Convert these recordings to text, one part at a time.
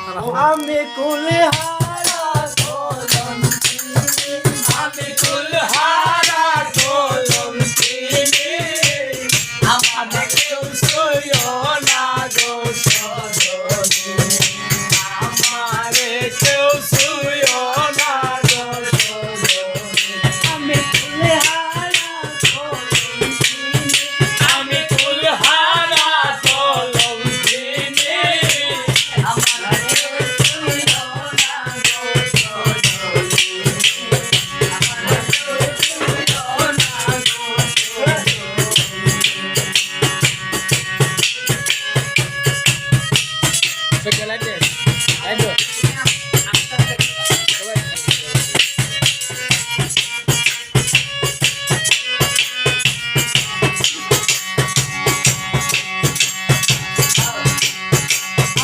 আমি কুলহারা কলম আমি কুলহারা কলম চিনি আমার কেউ সইও না গো সজনী আমারে কেউ সইও না গো সজনী আমি কুলহারা কলম আমি কুলহারা কলম চিনি আমার কেউ সইও না গো সজনী আমার কেউ সইও না গো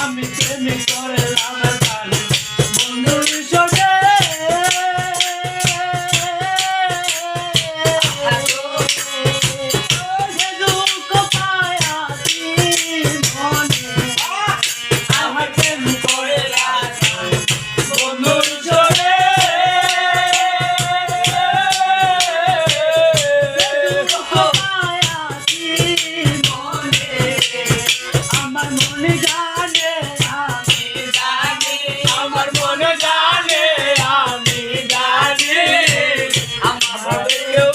আমি প্রেমে করলাম জানি বন্ধুর সঙ্গে দুঃখ পায়াছি মনে আমার প্রেম করে রাখাল বন্ধুর জোরে দুঃখ পায়াছি মনে আমার মনে জানে আমি জানি আমার মনে জানে আমি জানি আমার কেউ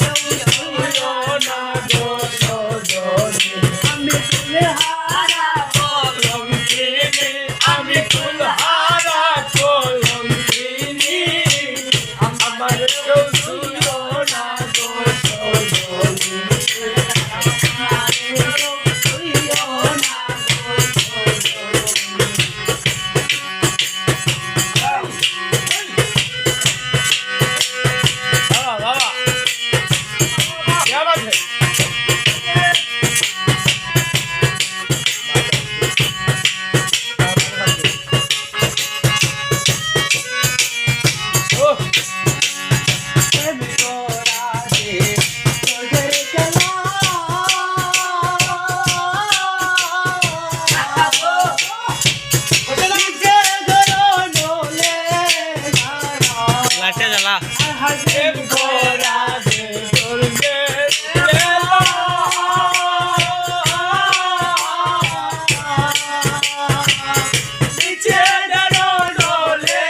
সইও না গো সজনী আমি কুলহারা কলম চিনি আমি কুলহারা কলম চিনি আমার কেউ সইও না গো সজনী বাবা क्या बात है ओह লাইটটা জ্বালা प्रेम कोरा दे दुर्गे देवा नीचे डरो डोले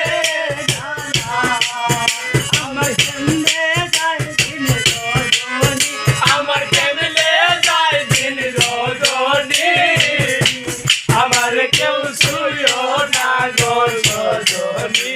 আমার সঙ্গে যায় দিন রজনী আমার কেমলে যায় দিন রজনী আমার কেউ শুইও না গো সজনী